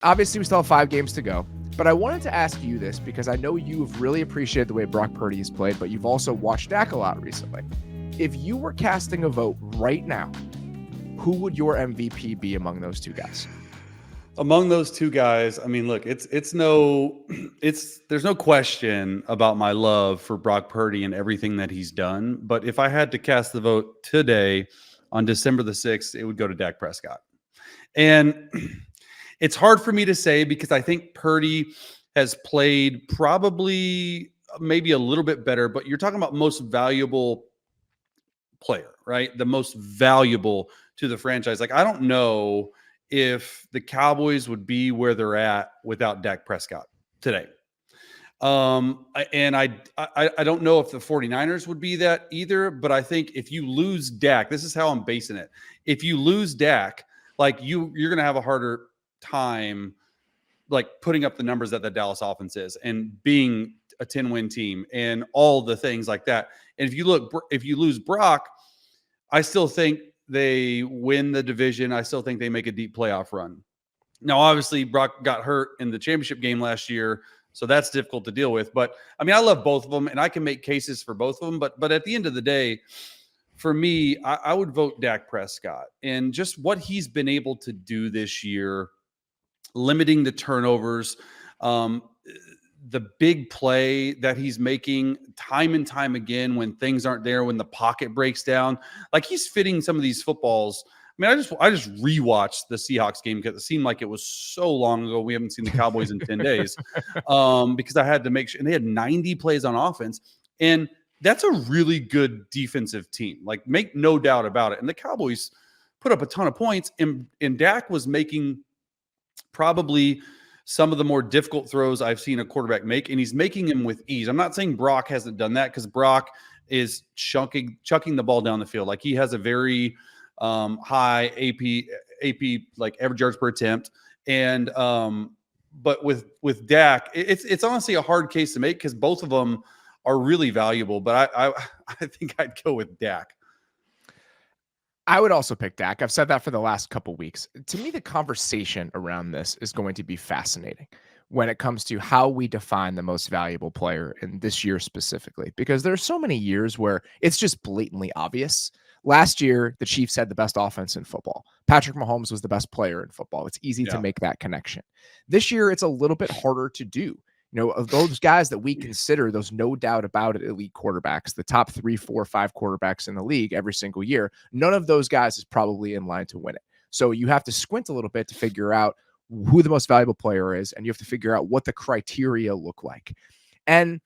Obviously, we still have 5 games to go, but I wanted to ask you this because I know you've really appreciated the way Brock Purdy has played, but you've also watched Dak a lot recently. If you were casting a vote right now, who would your MVP be among those two guys? Among those two guys, I mean, look, there's no question about my love for Brock Purdy and everything that he's done. But if I had to cast the vote today on December the 6th, it would go to Dak Prescott. And it's hard for me to say because I think Purdy has played probably maybe a little bit better, but you're talking about most valuable player, right? The most valuable to the franchise. Like, I don't know if the Cowboys would be where they're at without Dak Prescott today. And I don't know if the 49ers would be that either, but I think if you lose Dak, this is how I'm basing it. If you lose Dak, like you're going to have a harder time like putting up the numbers that the Dallas offense is and being a 10-win team and all the things like that. And if you lose Brock, I still think they win the division. I still think they make a deep playoff run. Now, obviously, Brock got hurt in the championship game last year, so that's difficult to deal with. But, I mean, I love both of them, and I can make cases for both of them. But at the end of the day, for me, I would vote Dak Prescott. And just what he's been able to do this year, limiting the turnovers, the big play that he's making time and time again when things aren't there, when the pocket breaks down, like he's fitting some of these footballs. I mean, I just rewatched the Seahawks game because it seemed like it was so long ago. We haven't seen the Cowboys in 10 days because I had to make sure. And they had 90 plays on offense. And that's a really good defensive team. Like, make no doubt about it. And the Cowboys put up a ton of points. And Dak was making probably some of the more difficult throws I've seen a quarterback make, and he's making them with ease. I'm not saying Brock hasn't done that because Brock is chucking the ball down the field. Like, he has a very high AP like average yards per attempt. And but with Dak, it's honestly a hard case to make because both of them are really valuable. But I think I'd go with Dak. I would also pick Dak. I've said that for the last couple weeks. To me, the conversation around this is going to be fascinating when it comes to how we define the most valuable player in this year specifically, because there are so many years where it's just blatantly obvious. Last year, the Chiefs had the best offense in football. Patrick Mahomes was the best player in football. It's easy to make that connection. This year, it's a little bit harder to do. You know, of those guys that we consider those no doubt about it elite quarterbacks, the top 3, 4, 5 quarterbacks in the league every single year, none of those guys is probably in line to win it. So you have to squint a little bit to figure out who the most valuable player is, and you have to figure out what the criteria look like. And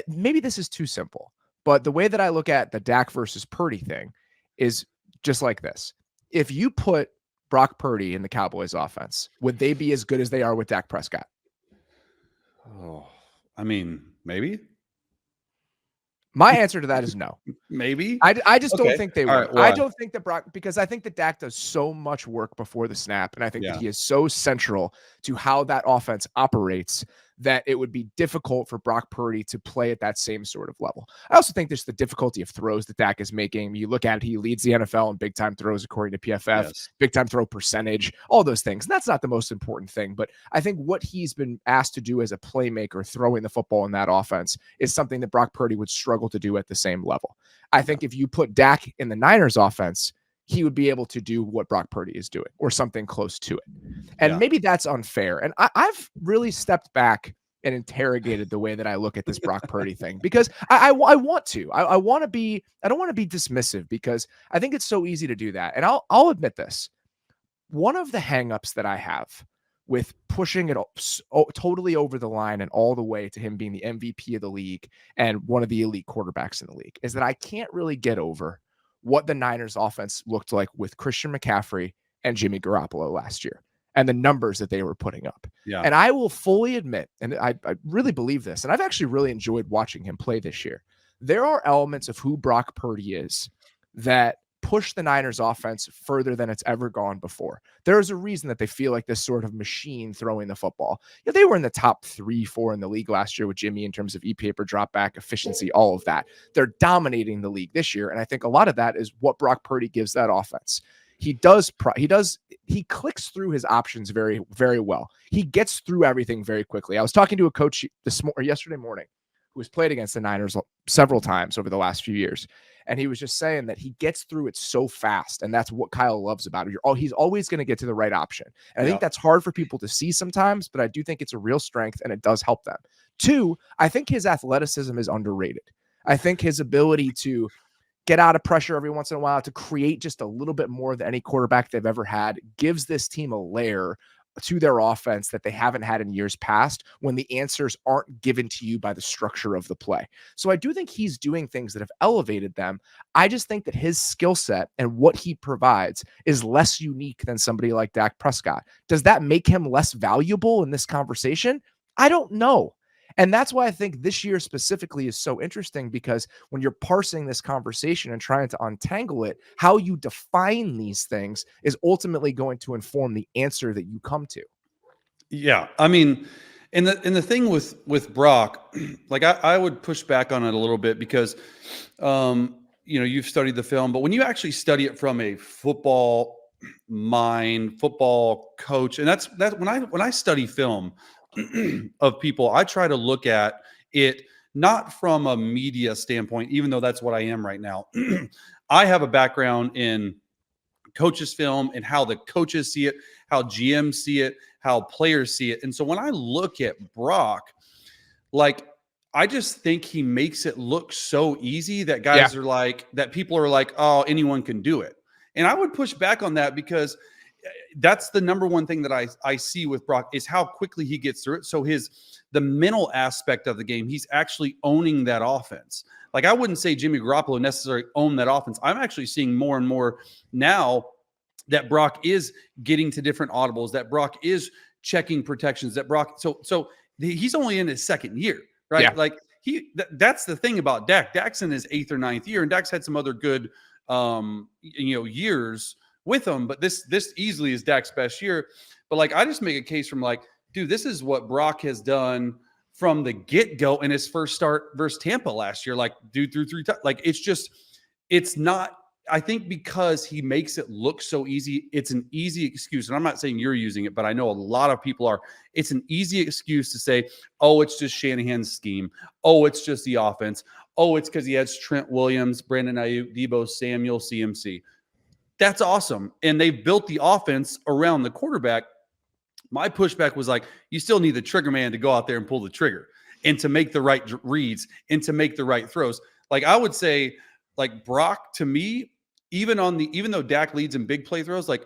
maybe this is too simple, but the way that I look at the Dak versus Purdy thing is just like this. If you put Brock Purdy in the Cowboys offense, would they be as good as they are with Dak Prescott? Oh, I mean, maybe. My answer to that is no. Maybe. I just don't think they will. Right, I don't think that Brock, because I think that Dak does so much work before the snap, and I think that he is so central to how that offense operates that it would be difficult for Brock Purdy to play at that same sort of level. I also think there's the difficulty of throws that Dak is making. You look at it, he leads the NFL in big time throws according to PFF, big time throw percentage, all those things. And that's not the most important thing, but I think what he's been asked to do as a playmaker, throwing the football in that offense, is something that Brock Purdy would struggle to do at the same level. I think if you put Dak in the Niners offense, he would be able to do what Brock Purdy is doing or something close to it. And maybe that's unfair. And I've really stepped back and interrogated the way that I look at this Brock Purdy thing, because I want to. I don't want to be dismissive, because I think it's so easy to do that. And I'll admit this. One of the hangups that I have with pushing it totally over the line and all the way to him being the MVP of the league and one of the elite quarterbacks in the league is that I can't really get over what the Niners offense looked like with Christian McCaffrey and Jimmy Garoppolo last year and the numbers that they were putting up. Yeah. And I will fully admit, and I really believe this, and I've actually really enjoyed watching him play this year. There are elements of who Brock Purdy is that push the Niners offense further than it's ever gone before. There's a reason that they feel like this sort of machine throwing the football. You know, they were in the top 3, 4 in the league last year with Jimmy in terms of EPA per drop back, efficiency, all of that. They're dominating the league this year. And I think a lot of that is what Brock Purdy gives that offense. he clicks through his options very, very well. He gets through everything very quickly. I was talking to a coach yesterday morning who has played against the Niners several times over the last few years. And he was just saying that he gets through it so fast. And that's what Kyle loves about it. He's always going to get to the right option. And I think that's hard for people to see sometimes, but I do think it's a real strength and it does help them. 2, I think his athleticism is underrated. I think his ability to get out of pressure every once in a while, to create just a little bit more than any quarterback they've ever had, gives this team a layer to their offense that they haven't had in years past when the answers aren't given to you by the structure of the play. So I do think he's doing things that have elevated them. I just think that his skill set and what he provides is less unique than somebody like Dak Prescott. Does that make him less valuable in this conversation? I don't know. And that's why I think this year specifically is so interesting, because when you're parsing this conversation and trying to untangle it, how you define these things is ultimately going to inform the answer that you come to. Yeah. I mean, and the thing with Brock, like I would push back on it a little bit because, you've studied the film, but when you actually study it from a football mind, football coach, and that's when I study film of people, I try to look at it not from a media standpoint, even though that's what I am right now. I have a background in coaches film and how the coaches see it, how GMs see it, how players see it. And so when I look at Brock, like, I just think he makes it look so easy that guys are like, that people are like, oh, anyone can do it. And I would push back on that, because that's the number one thing that I see with Brock is how quickly he gets through it. So the mental aspect of the game, he's actually owning that offense. Like, I wouldn't say Jimmy Garoppolo necessarily owned that offense. I'm actually seeing more and more now that Brock is getting to different audibles, that Brock is checking protections, that Brock, so he's only in his second year, right? Yeah. Like that's the thing about Dak. Dak's in his 8th or 9th year, and Dak's had some other good years with him, but this easily is Dak's best year. But like, I just make a case from like, dude, this is what Brock has done from the get-go in his first start versus Tampa last year. Like, dude threw 3 times. Like, it's not, I think because he makes it look so easy, it's an easy excuse. And I'm not saying you're using it, but I know a lot of people are. It's an easy excuse to say, oh, it's just Shanahan's scheme. Oh, it's just the offense. Oh, it's because he has Trent Williams, Brandon Ayuk, Deebo Samuel, CMC. That's awesome. And they've built the offense around the quarterback. My pushback was like, you still need the trigger man to go out there and pull the trigger and to make the right reads and to make the right throws. Like, I would say, like, Brock, to me, even though Dak leads in big play throws, like,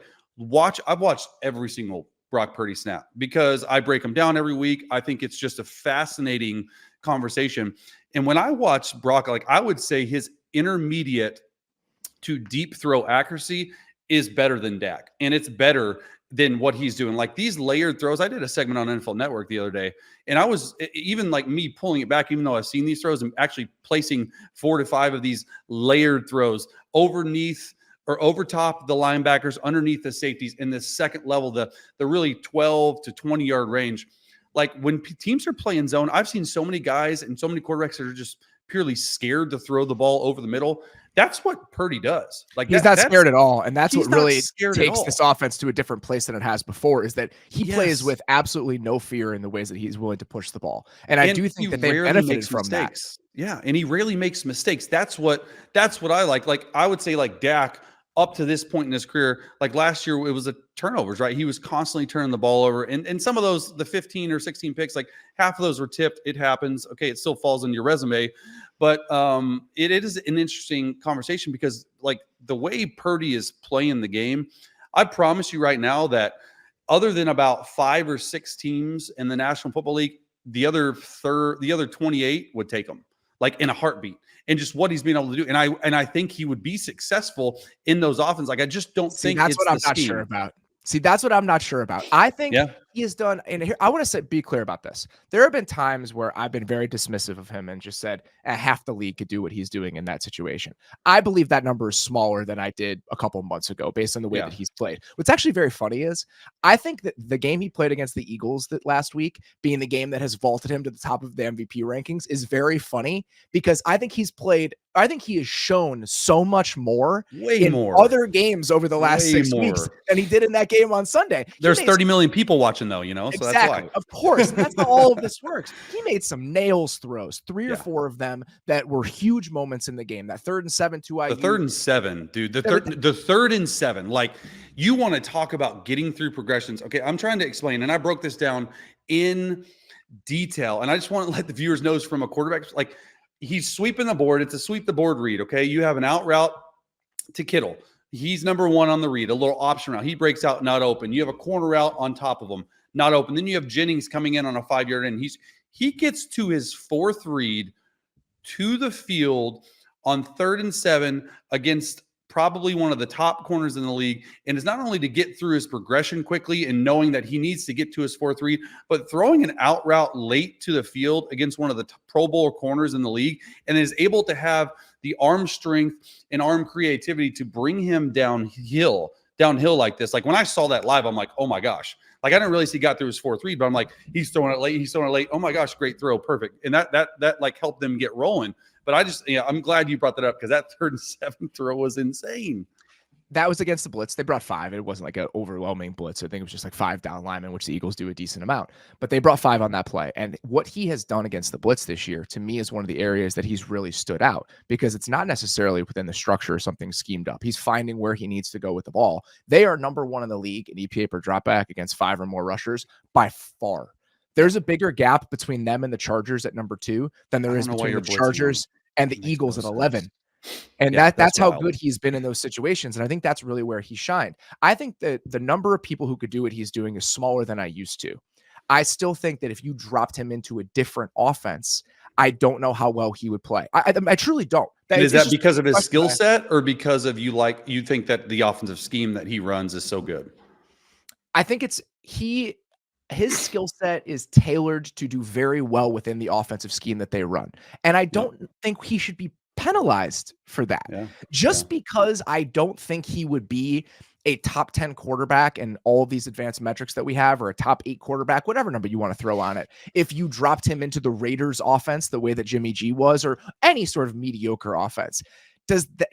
I've watched every single Brock Purdy snap because I break them down every week. I think it's just a fascinating conversation. And when I watch Brock, like, I would say his intermediate to deep throw accuracy is better than Dak. And it's better than what he's doing. Like, these layered throws, I did a segment on NFL Network the other day, and I was even like me pulling it back, even though I've seen these throws, and actually placing 4 to 5 of these layered throws underneath or over top the linebackers, underneath the safeties in the second level, the really 12 to 20 yard range. Like, when teams are playing zone, I've seen so many guys and so many quarterbacks that are just purely scared to throw the ball over the middle. That's what Purdy does. Like, he's not scared at all. And that's what really takes this offense to a different place than it has before, is that he plays with absolutely no fear in the ways that he's willing to push the ball. And I do think that they benefited from that. Yeah. And he rarely makes mistakes. That's what I like. Like, I would say, like, Dak, up to this point in his career, like last year, it was the turnovers, right? He was constantly turning the ball over. And some of those, the 15 or 16 picks, like half of those were tipped. It happens. Okay. It still falls on your resume. But it is an interesting conversation because, like, the way Purdy is playing the game, I promise you right now that other than about 5 or 6 teams in the National Football League, the other 28 would take him, like, in a heartbeat. And just what he's been able to do. And I think he would be successful in those offenses. Like, I just don't think that's what I'm not sure about. See, that's what I'm not sure about. I think he has done, and here I want to be clear about this. There have been times where I've been very dismissive of him and just said half the league could do what he's doing in that situation. I believe that number is smaller than I did a couple months ago based on the way that he's played. What's actually very funny is I think that the game he played against the Eagles that last week, being the game that has vaulted him to the top of the MVP rankings, is very funny because I think he has shown so much more in other games over the last 6 weeks than he did in that game on Sunday. There's 30 million people watching though, you know, so exactly. That's why. Of course. That's how all of this works. He made some nails throws, 3 or 4 of them that were huge moments in the game. That 3rd and 7 to IU. The 3rd and 7, dude. The 3rd and 7. Like, you want to talk about getting through progressions. Okay, I'm trying to explain, and I broke this down in detail, and I just want to let the viewers know from a quarterback, like, he's sweeping the board. It's a sweep the board read, okay? You have an out route to Kittle. He's number 1 on the read, a little option route. He breaks out, not open. You have a corner route on top of him, not open. Then you have Jennings coming in on a 5-yard end. He gets to his 4th read to the field on 3rd and 7 against probably one of the top corners in the league. And it's not only to get through his progression quickly and knowing that he needs to get to his 4th read, but throwing an out route late to the field against one of the Pro Bowl corners in the league, and is able to have the arm strength and arm creativity to bring him downhill like this. Like, when I saw that live, I'm like, oh my gosh. Like, I didn't realize he got through his 4th read, but I'm like, he's throwing it late. Oh my gosh, great throw. Perfect. And that like helped them get rolling. But I'm glad you brought that up because that 3rd and 7 throw was insane. That was against the blitz. They brought 5. It wasn't like an overwhelming blitz. I think it was just like 5 down linemen, which the Eagles do a decent amount. But they brought 5 on that play. And what he has done against the blitz this year, to me, is one of the areas that he's really stood out because it's not necessarily within the structure or something schemed up. He's finding where he needs to go with the ball. They are number 1 in the league in EPA per dropback against 5 or more rushers by far. There's a bigger gap between them and the Chargers at number 2 than there is between the Chargers and the Eagles at 11. And that's how good he's been in those situations. And I think that's really where he shined. I think that the number of people who could do what he's doing is smaller than I used to. I still think that if you dropped him into a different offense, I don't know how well he would play. I truly don't. Is that because of his skill set or because of you think that the offensive scheme that he runs is so good? I think his skill set is tailored to do very well within the offensive scheme that they run. And I don't think he should be penalized for that. Because I don't think he would be a top 10 quarterback and all of these advanced metrics that we have, or a top 8 quarterback, whatever number you want to throw on it. If you dropped him into the Raiders offense the way that Jimmy G was, or any sort of mediocre offense,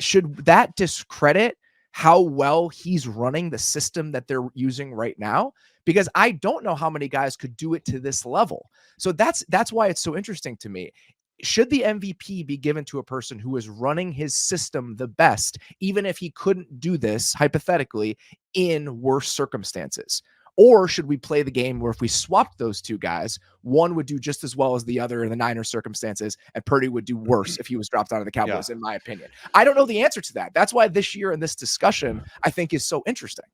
should that discredit how well he's running the system that they're using right now? Because I don't know how many guys could do it to this level. So that's why it's so interesting to me. Should the MVP be given to a person who is running his system the best, even if he couldn't do this hypothetically in worse circumstances? Or should we play the game where if we swapped those 2 guys, one would do just as well as the other in the Niners circumstances, and Purdy would do worse if he was dropped onto the Cowboys, in my opinion? I don't know the answer to that. That's why this year in this discussion, I think, is so interesting.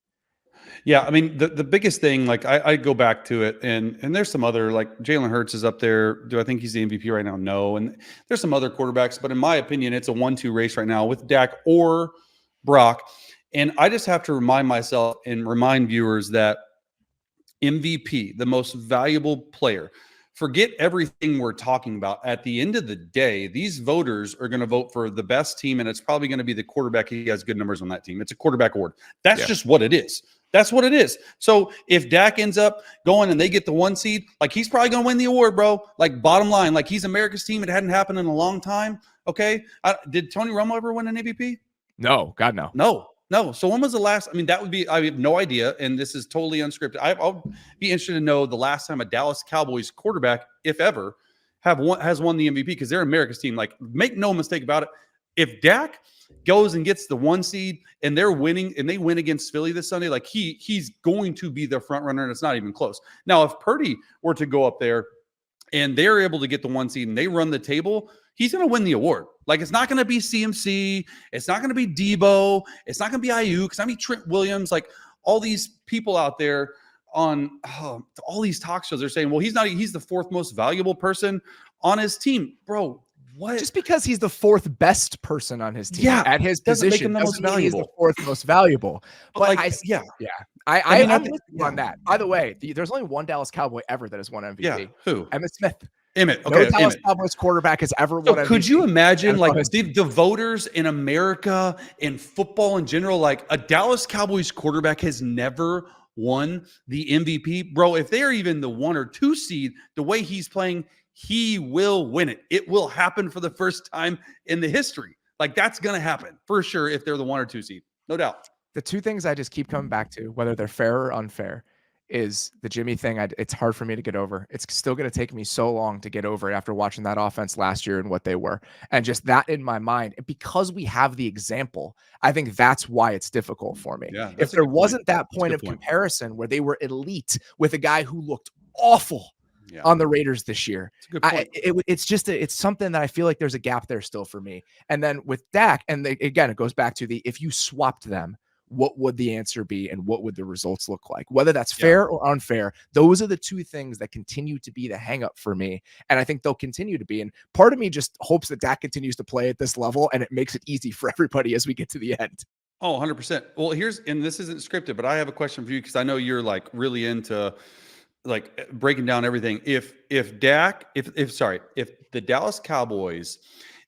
Yeah, I mean, the biggest thing, like, I go back to it, and there's some other, like, Jalen Hurts is up there. Do I think he's the MVP right now? No. And there's some other quarterbacks, but in my opinion, it's a 1-2 race right now with Dak or Brock. And I just have to remind myself and remind viewers that MVP, the most valuable player, forget everything we're talking about. At the end of the day, these voters are going to vote for the best team, and it's probably going to be the quarterback who has good numbers on that team. It's a quarterback award. That's just what it is. That's what it is. So if Dak ends up going and they get the 1 seed, like, he's probably going to win the award, bro. Like, bottom line, like, he's America's team. It hadn't happened in a long time. Okay. Did Tony Romo ever win an MVP? No, God, no. No. So when was the last? I mean, I have no idea. And this is totally unscripted. I'll be interested to know the last time a Dallas Cowboys quarterback, if ever, has won the MVP, because they're America's team. Like, make no mistake about it. If Dak goes and gets the 1 seed and they're winning and they win against Philly this Sunday, like, he's going to be the front runner, and it's not even close. Now, if Purdy were to go up there and they're able to get the 1 seed and they run the table, he's going to win the award. Like, it's not going to be CMC. It's not going to be Debo. It's not going to be Ayuk. It's not going to be Trent Williams. Like, all these people out there on all these talk shows are saying, well, he's the 4th most valuable person on his team. Bro, what? Just because he's the 4th best person on his team at his position doesn't make him the most valuable. He's the 4th most valuable. But like, I'm with you on that. By the way, there's only one Dallas Cowboy ever that has won MVP. Yeah, who? Emmitt Smith. Emmett. Okay, no Dallas Cowboys quarterback has ever won MVP. Could you imagine, like, the voters in America and football in general, like a Dallas Cowboys quarterback has never won the MVP? Bro, if they're even the 1 or 2 seed, the way he's playing, he will win it. It will happen for the first time in the history. Like, that's going to happen for sure if they're the 1 or 2 seed. No doubt. The two things I just keep coming back to, whether they're fair or unfair, is the Jimmy thing. It's hard for me to get over. It's still going to take me so long to get over it after watching that offense last year and what they were. And just that in my mind, because we have the example, I think that's why it's difficult for me. Yeah, if there wasn't that point of comparison where they were elite with a guy who looked awful on the Raiders this year, it's something that I feel like there's a gap there still for me. And then with Dak, and again, it goes back to if you swapped them, what would the answer be and what would the results look like? Whether that's fair or unfair, those are the two things that continue to be the hang up for me. And I think they'll continue to be. And part of me just hopes that Dak continues to play at this level and it makes it easy for everybody as we get to the end. Oh, 100%. Well, and this isn't scripted, but I have a question for you because I know you're like really into like breaking down everything. If the Dallas Cowboys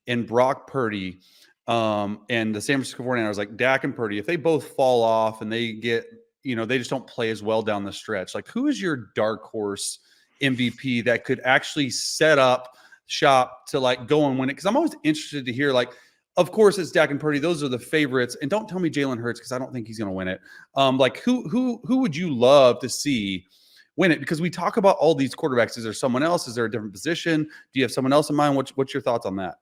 and Brock Purdy and the San Francisco 49ers, like Dak and Purdy, if they both fall off and they get, they just don't play as well down the stretch, like who is your dark horse MVP that could actually set up shop to like go and win it? Because I'm always interested to hear, like, of course it's Dak and Purdy. Those are the favorites. And don't tell me Jalen Hurts because I don't think he's going to win it. Like who would you love to see win it? Because we talk about all these quarterbacks. Is there someone else? Is there a different position? Do you have someone else in mind? What's your thoughts on that?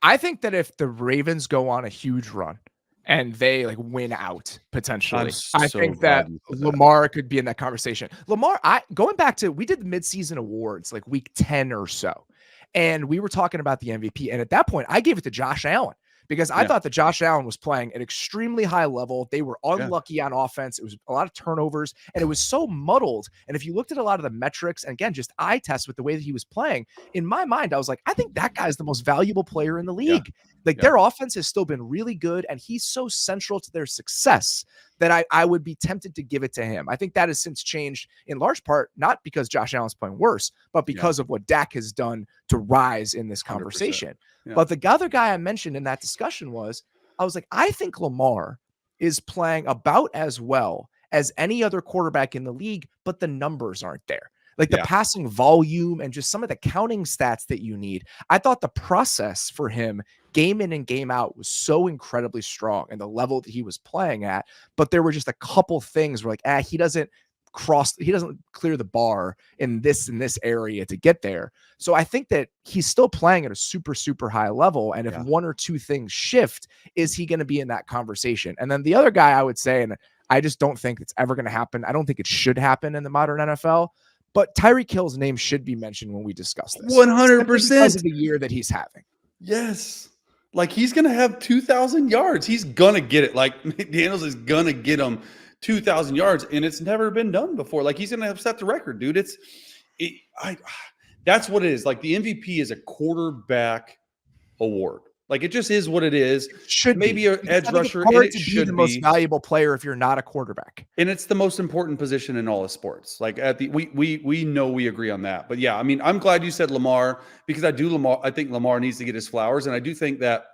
I think that if the Ravens go on a huge run and they like win out potentially, I think that Lamar could be in that conversation. Lamar, going back to, we did the midseason awards like week 10 or so, and we were talking about the MVP. And at that point, I gave it to Josh Allen because I thought that Josh Allen was playing at extremely high level. They were unlucky on offense. It was a lot of turnovers and it was so muddled. And if you looked at a lot of the metrics and again, just eye test with the way that he was playing, in my mind, I was like, I think that guy's the most valuable player in the league. Their offense has still been really good and he's so central to their success that I would be tempted to give it to him. I think that has since changed in large part, not because Josh Allen's playing worse, but because of what Dak has done to rise in this conversation. But the other guy I mentioned in that discussion I was like, I think Lamar is playing about as well as any other quarterback in the league, but the numbers aren't there. Like the passing volume and just some of the counting stats that you need. I thought the process for him game in and game out was so incredibly strong and the level that he was playing at, but there were just a couple things where like, he doesn't clear the bar in this area to get there. So I think that he's still playing at a super, super high level. And if one or two things shift, is he going to be in that conversation? And then the other guy I would say, and I just don't think it's ever going to happen. I don't think it should happen in the modern NFL, but Tyreek Hill's name should be mentioned when we discuss this. 100% because of the year that he's having. Yes. Like he's going to have 2,000 yards. He's going to get it. Like McDaniels is going to get him 2,000 yards, and it's never been done before. Like he's going to have set the record, dude. That's what it is. Like the MVP is a quarterback award. Like it just is what it is. It should maybe an edge rusher. It's hard to be the most valuable player if you're not a quarterback, and it's the most important position in all of sports. Like we know we agree on that. But yeah, I mean, I'm glad you said Lamar because I think Lamar needs to get his flowers, and I do think that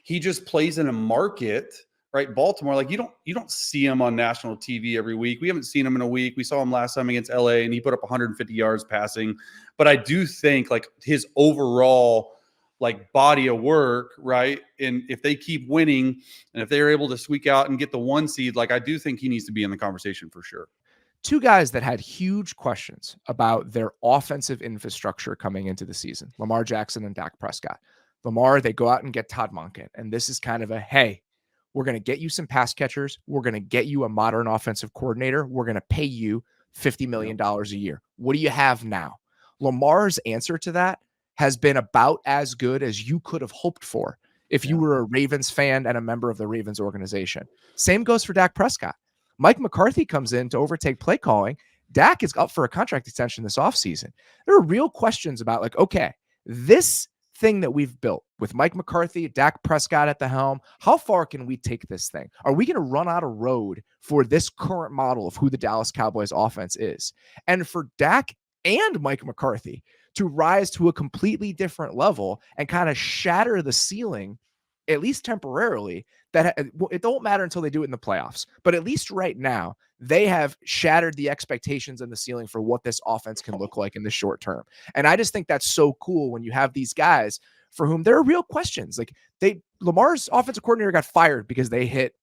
he just plays in a market. Right, Baltimore, like you don't see him on national TV every week. We haven't seen him in a week. We saw him last time against LA, and he put up 150 yards passing. But I do think like his overall like body of work, right? And if they keep winning, and if they're able to squeak out and get the 1 seed, like I do think he needs to be in the conversation for sure. Two guys that had huge questions about their offensive infrastructure coming into the season: Lamar Jackson and Dak Prescott. Lamar, they go out and get Todd Monken, and this is kind of a hey. We're going to get you some pass catchers. We're going to get you a modern offensive coordinator. We're going to pay you $50 million a year. What do you have now? Lamar's answer to that has been about as good as you could have hoped for if you were a Ravens fan and a member of the Ravens organization. Same goes for Dak Prescott. Mike McCarthy comes in to overtake play calling. Dak is up for a contract extension this offseason. There are real questions about like, okay, this thing that we've built with Mike McCarthy, Dak Prescott at the helm, how far can we take this thing? Are we going to run out of road for this current model of who the Dallas Cowboys offense is? And for Dak and Mike McCarthy to rise to a completely different level and kind of shatter the ceiling, at least temporarily, that it don't matter until they do it in the playoffs. But at least right now, they have shattered the expectations and the ceiling for what this offense can look like in the short term. And I just think that's so cool when you have these guys for whom there are real questions. Like Lamar's offensive coordinator got fired because they hit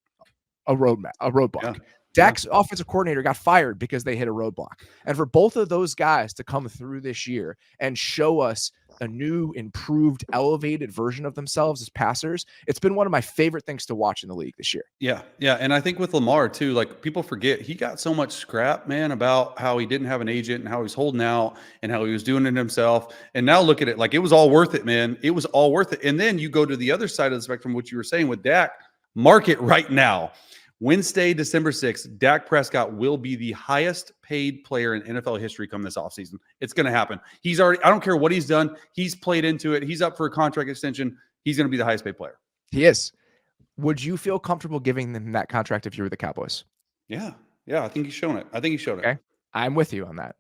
a roadblock. Yeah. Dak's offensive coordinator got fired because they hit a roadblock. And for both of those guys to come through this year and show us a new, improved, elevated version of themselves as passers, it's been one of my favorite things to watch in the league this year. Yeah. Yeah. And I think with Lamar too, like people forget he got so much scrap, man, about how he didn't have an agent and how he was holding out and how he was doing it himself. And now look at it. Like it was all worth it, man. It was all worth it. And then you go to the other side of the spectrum, which you were saying with Dak, market right now. Wednesday, December 6th, Dak Prescott will be the highest paid player in NFL history come this offseason. It's going to happen. He's already, I don't care what he's done. He's played into it. He's up for a contract extension. He's going to be the highest paid player. He is. Would you feel comfortable giving them that contract if you were the Cowboys? Yeah. Yeah. I think he's shown it. Okay. I'm with you on that.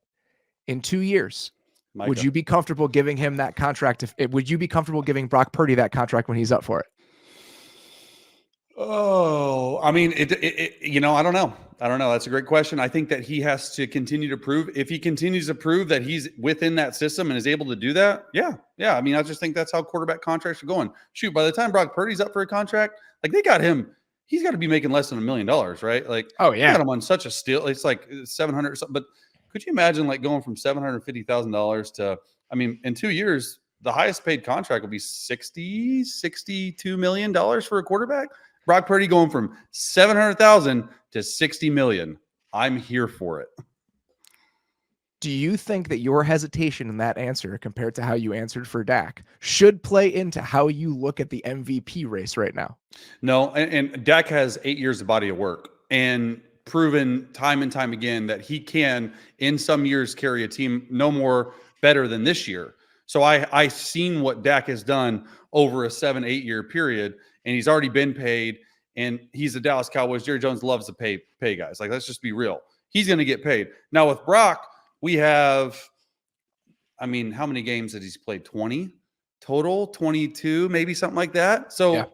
In 2 years, would you be comfortable giving him that contract? Would you be comfortable giving Brock Purdy that contract when he's up for it? Oh, I mean, you know, I don't know. That's a great question. I think that he has to continue to prove. If he continues to prove that he's within that system and is able to do that, yeah. I mean, I just think that's how quarterback contracts are going. Shoot, by the time Brock Purdy's up for a contract, like they got him, he's got to be making less than $1 million, right? Like, oh yeah, got him on such a steal. It's like 700 or something. But could you imagine like going from $750,000 to, I mean, in 2 years, the highest paid contract will be $62 million for a quarterback. Brock Purdy going from 700,000 to 60 million. I'm here for it. Do you think that your hesitation in that answer compared to how you answered for Dak should play into how you look at the MVP race right now? No, and Dak has 8 years of body of work and proven time and time again that he can, in some years, carry a team no more better than this year. So I've seen what Dak has done over a 7-8 year period. And he's already been paid, and he's the Dallas Cowboys. Jerry Jones loves to pay guys. Like, let's just be real. He's going to get paid. Now, with Brock, we have, I mean, how many games did he play? 20 total? 22, maybe something like that? So yeah.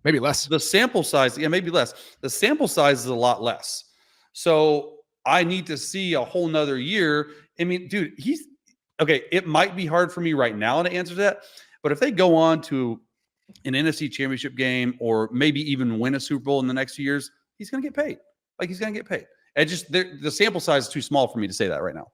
Maybe less. The sample size, maybe less. The sample size is a lot less. So I need to see a whole nother year. I mean, dude, okay, it might be hard for me right now to answer that, but if they go on to an NFC championship game or maybe even win a Super Bowl in the next few years, he's going to get paid. Like, he's going to get paid. And just the sample size is too small for me to say that right now.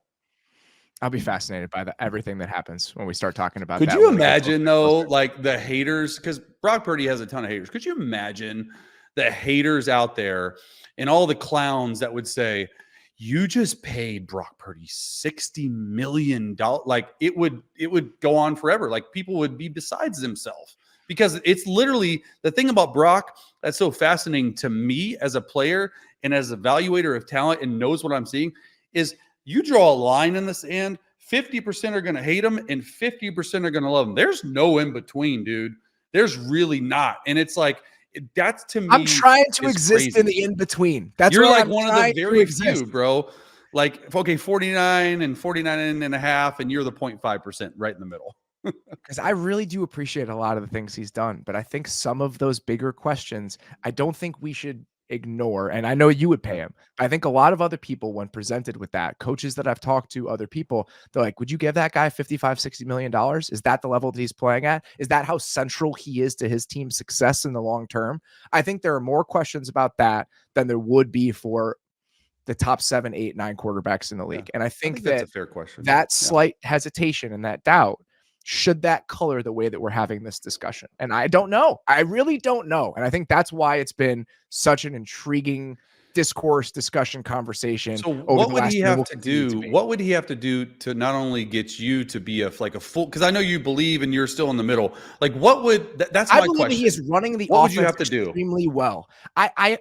I'll be fascinated by everything that happens when we start talking about that. Could you imagine, though, like the haters? Because Brock Purdy has a ton of haters. Could you imagine the haters out there and all the clowns that would say, you just paid Brock Purdy $60 million? Like, it would go on forever. Like, people would be besides themselves. Because it's literally the thing about Brock that's so fascinating to me as a player and as an evaluator of talent and knows what I'm seeing is you draw a line in the sand, 50% are going to hate him and 50% are going to love him. There's no in between, dude. There's really not. And it's like, that's to me. I'm trying to exist crazy. In the in between. That's You're like one of the very few, bro. Like, okay, 49 and 49 and a half, and you're the 0.5% right in the middle. Because I really do appreciate a lot of the things he's done, but I think some of those bigger questions, I don't think we should ignore. And I know you would pay him. I think a lot of other people, when presented with that, coaches that I've talked to, other people, they're like, would you give that guy $55-60 million? Is that the level that he's playing at? Is that how central he is to his team's success in the long term? I think there are more questions about that than there would be for the top 7, 8, 9 quarterbacks in the league. And I think that's a fair question. That slight hesitation and that doubt, should that color the way that we're having this discussion? And I don't know. I really don't know. And I think that's why it's been such an intriguing discourse, discussion, conversation. So Over what the would last he year have will to continue do? be. What would he have to do to not only get you to be a full? Because I know you believe and you're still in the middle. Like, what would that's I my believe question. he is running the What would you offense have to do? extremely well.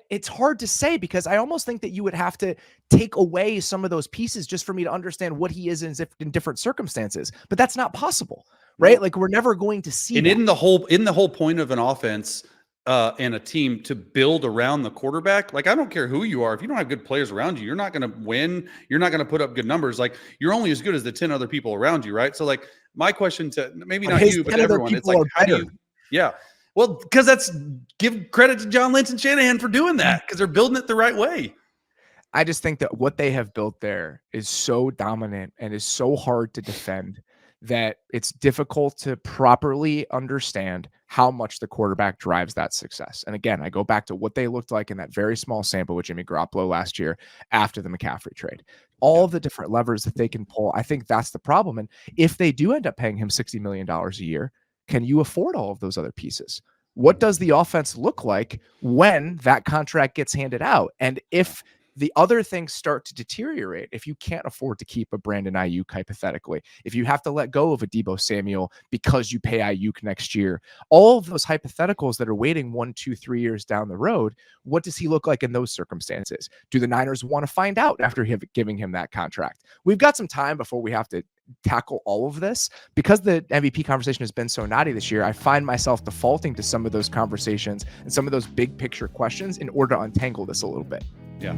It's hard to say because I almost think that you would have to take away some of those pieces just for me to understand what he is in different circumstances. But that's not possible, right? Well, Like we're never going to see and that. in the whole point of an offense and a team to build around the quarterback, like I don't care who you are, if you don't have good players around you, you're not going to win. You're not going to put up good numbers. Like you're only as good as the 10 other people around you, right? So like my question to maybe not you, but 10 other everyone, it's people like are how do better. you? Yeah, well, because that's give credit to John Lynch and Shanahan for doing that because they're building it the right way. I just think that what they have built there is so dominant and is so hard to defend that it's difficult to properly understand how much the quarterback drives that success. And again, I go back to what they looked like in that very small sample with Jimmy Garoppolo last year after the McCaffrey trade. All of the different levers that they can pull, I think that's the problem. And if they do end up paying him $60 million a year, can you afford all of those other pieces? What does the offense look like when that contract gets handed out? And if the other things start to deteriorate, if you can't afford to keep a Brandon Ayuk, hypothetically, if you have to let go of a Deebo Samuel because you pay Ayuk next year, all of those hypotheticals that are waiting 1, 2, 3 years down the road, what does he look like in those circumstances? Do the Niners want to find out after giving him that contract? We've got some time before we have to tackle all of this. Because the MVP conversation has been so naughty this year, I find myself defaulting to some of those conversations and some of those big picture questions in order to untangle this a little bit. Yeah.